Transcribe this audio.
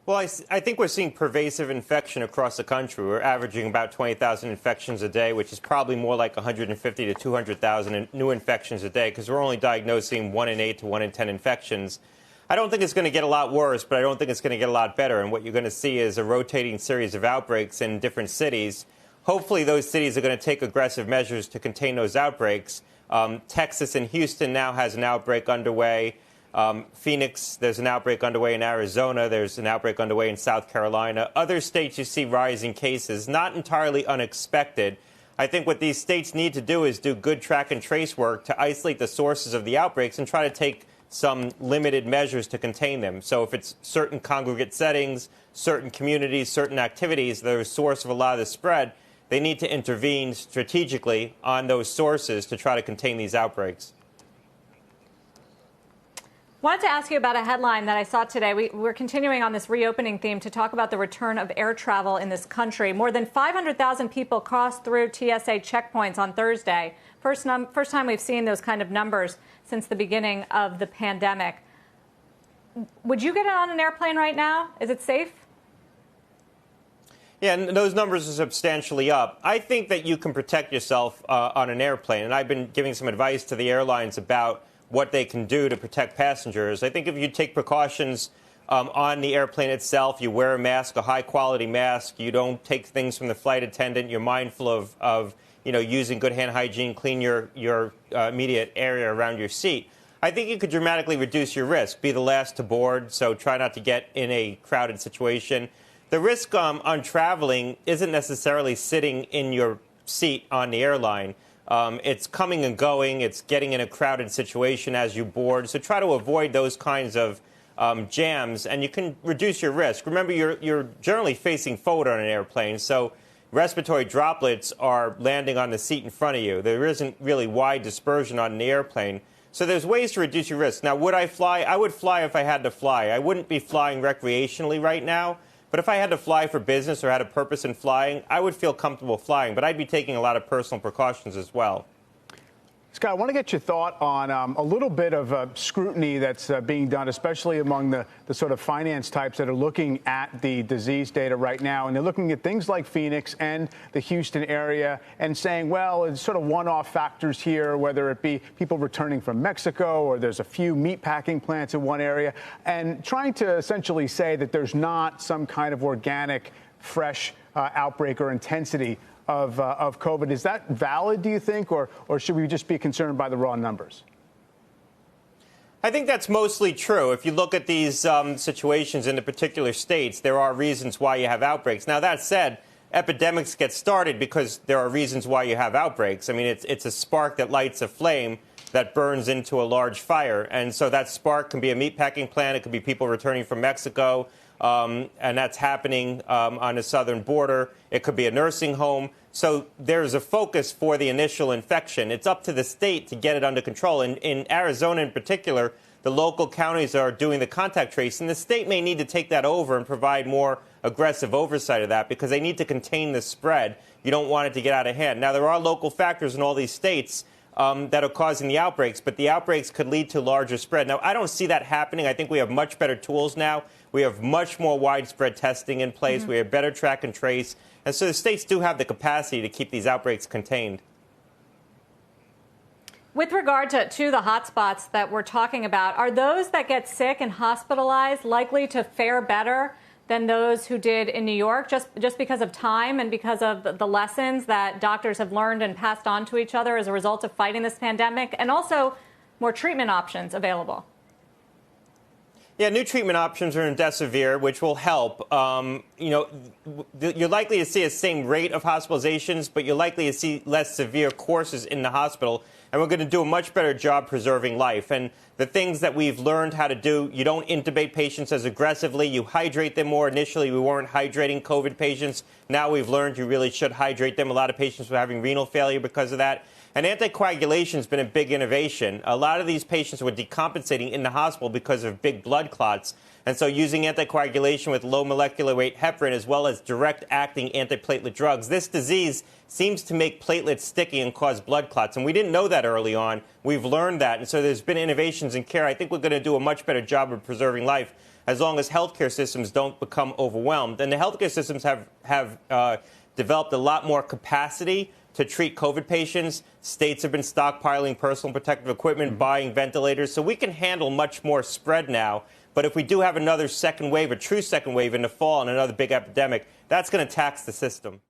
Well, I think we're seeing pervasive infection across the country. We're averaging about 20,000 infections a day, which is probably more like 150 to 200,000 new infections a day, because we're only diagnosing 1 in 8 to 1 in 10 infections. I don't think it's going to get a lot worse, but I don't think it's going to get a lot better. And what you're going to see is a rotating series of outbreaks in different cities. Hopefully, those cities are going to take aggressive measures to contain those outbreaks. Texas and Houston now has an outbreak underway. Phoenix, there's an outbreak underway in Arizona. There's an outbreak underway in South Carolina. Other states you see rising cases, not entirely unexpected. I think what these states need to do is do good track and trace work to isolate the sources of the outbreaks and try to take some limited measures to contain them. So if it's certain congregate settings, certain communities, certain activities that are a source of a lot of the spread, they need to intervene strategically on those sources to try to contain these outbreaks. Wanted to ask you about a headline that I saw today. We're continuing on this reopening theme to talk about the return of air travel in this country. More than 500,000 people crossed through TSA checkpoints on Thursday. First time we've seen those kind of numbers since the beginning of the pandemic. Would you get on an airplane right now? Is it safe? Yeah, and those numbers are substantially up. I think that you can protect yourself on an airplane, and I've been giving some advice to the airlines about what they can do to protect passengers. I think if you take precautions on the airplane itself, you wear a mask, a high-quality mask, you don't take things from the flight attendant, you're mindful of using good hand hygiene, clean your immediate area around your seat, I think you could dramatically reduce your risk. Be the last to board, so try not to get in a crowded situation. The risk on traveling isn't necessarily sitting in your seat on the airline. It's coming and going. It's getting in a crowded situation as you board. So try to avoid those kinds of jams, and you can reduce your risk. Remember, you're generally facing forward on an airplane, so respiratory droplets are landing on the seat in front of you. There isn't really wide dispersion on the airplane. So there's ways to reduce your risk. Now, would I fly? I would fly if I had to fly. I wouldn't be flying recreationally right now. But if I had to fly for business or had a purpose in flying, I would feel comfortable flying. But I'd be taking a lot of personal precautions as well. Scott, I want to get your thought on a little bit of scrutiny that's being done, especially among the sort of finance types that are looking at the disease data right now. And they're looking at things like Phoenix and the Houston area and saying, well, it's sort of one-off factors here, whether it be people returning from Mexico or there's a few meatpacking plants in one area, and trying to essentially say that there's not some kind of organic, fresh outbreak or intensity of COVID. Is that valid, do you think, or should we just be concerned by the raw numbers? I think that's mostly true. If you look at these situations in the particular states, there are reasons why you have outbreaks. Now, that said, epidemics get started because there are reasons why you have outbreaks. I mean, it's a spark that lights a flame that burns into a large fire. And so that spark can be a meatpacking plant. It could be people returning from Mexico. And that's happening on the southern border. It could be a nursing home. So there's a focus for the initial infection. It's up to the state to get it under control. In Arizona in particular, the local counties are doing the contact tracing. The state may need to take that over and provide more aggressive oversight of that because they need to contain the spread. You don't want it to get out of hand. Now, there are local factors in all these states that are causing the outbreaks, but the outbreaks could lead to larger spread. Now, I don't see that happening. I think we have much better tools now. We have much more widespread testing in place. We have better track and trace. And so the states do have the capacity to keep these outbreaks contained. With regard to the hotspots that we're talking about, are those that get sick and hospitalized likely to fare better than those who did in New York, just because of time and because of the lessons that doctors have learned and passed on to each other as a result of fighting this pandemic, and also more treatment options available? Yeah, new treatment options are in Remdesivir, which will help. You're likely to see the same rate of hospitalizations, but you're likely to see less severe courses in the hospital. And we're going to do a much better job preserving life. And the things that we've learned how to do, you don't intubate patients as aggressively. You hydrate them more. Initially, we weren't hydrating COVID patients. Now we've learned you really should hydrate them. A lot of patients were having renal failure because of that. And anticoagulation has been a big innovation. A lot of these patients were decompensating in the hospital because of big blood clots. And so using anticoagulation with low molecular weight heparin as well as direct-acting antiplatelet drugs, this disease seems to make platelets sticky and cause blood clots. And we didn't know that early on. We've learned that. And so there's been innovations in care. I think we're going to do a much better job of preserving life. as long as healthcare systems don't become overwhelmed. And the healthcare systems have developed a lot more capacity to treat COVID patients. States have been stockpiling personal protective equipment, buying ventilators. So we can handle much more spread now. But if we do have another second wave, a true second wave in the fall and another big epidemic, that's going to tax the system.